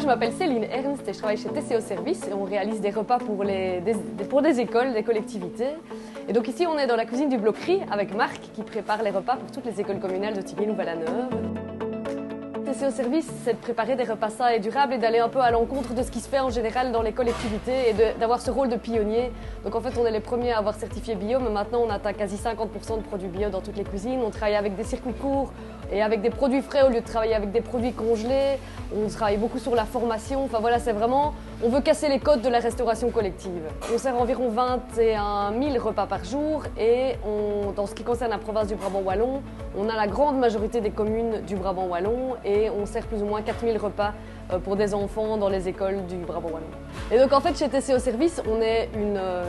m'appelle Céline Ernst et je travaille chez TCO Service et on réalise des repas pour des écoles, des collectivités. Et donc ici, on est dans la cuisine du Bloquerie avec Marc qui prépare les repas pour toutes les écoles communales de Tigny-Louvain-la-Neuve. TCO Service, c'est de préparer des repas sains et durables et d'aller un peu à l'encontre de ce qui se fait en général dans les collectivités et d'avoir ce rôle de pionnier. Donc en fait, on est les premiers à avoir certifié bio, mais maintenant on atteint quasi 50% de produits bio dans toutes les cuisines. On travaille avec des circuits courts et avec des produits frais au lieu de travailler avec des produits congelés. On travaille beaucoup sur la formation. Enfin voilà, c'est vraiment, on veut casser les codes de la restauration collective. On sert environ 21 000 repas par jour et dans ce qui concerne la province du Brabant wallon, on a la grande majorité des communes du Brabant wallon et on sert plus ou moins 4 000 repas pour des enfants dans les écoles du Brabant wallon. Et donc en fait chez TCO Service on est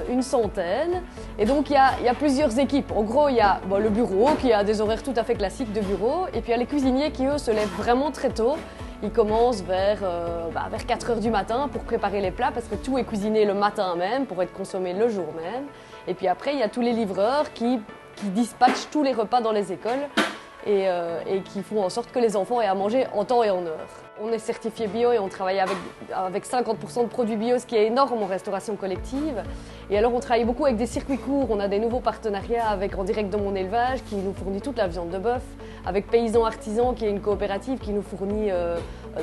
une centaine et donc il y a plusieurs équipes. En gros il y a le bureau qui a des horaires tout à fait classiques de bureau et puis il y a les cuisiniers qui eux se lèvent vraiment très tôt. Ils commencent vers 4 h du matin pour préparer les plats parce que tout est cuisiné le matin même pour être consommé le jour même. Et puis après il y a tous les livreurs qui dispatchent tous les repas dans les écoles et qui font en sorte que les enfants aient à manger en temps et en heure. On est certifié bio et on travaille avec 50% de produits bio, ce qui est énorme en restauration collective. Et alors on travaille beaucoup avec des circuits courts, on a des nouveaux partenariats avec En Direct de mon élevage qui nous fournit toute la viande de bœuf, avec Paysans Artisans qui est une coopérative qui nous fournit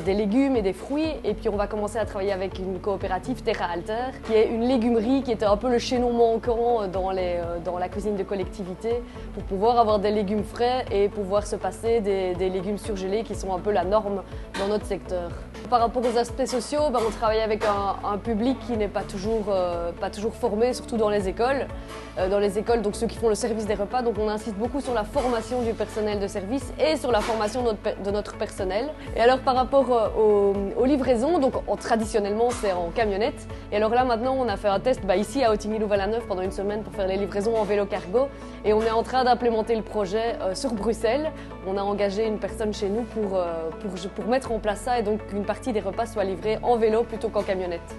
des légumes et des fruits. Et puis on va commencer à travailler avec une coopérative Terra Alter qui est une légumerie qui était un peu le chaînon manquant dans la cuisine de collectivité pour pouvoir avoir des légumes frais et pouvoir se passer des légumes surgelés qui sont un peu la norme dans notre secteur. Par rapport aux aspects sociaux, on travaille avec un public qui n'est pas toujours formé, surtout dans les écoles. Donc ceux qui font le service des repas, donc on insiste beaucoup sur la formation du personnel de service et sur la formation de notre personnel. Et alors par rapport aux livraisons, donc traditionnellement c'est en camionnette. Et alors là maintenant on a fait un test ici à Tigny-Louvain-la-Neuve pendant une semaine pour faire les livraisons en vélo cargo. Et on est en train d'implémenter le projet sur Bruxelles. On a engagé une personne chez nous pour mettre en place ça et donc qu'une partie des repas soit livrée en vélo plutôt qu'en camionnette.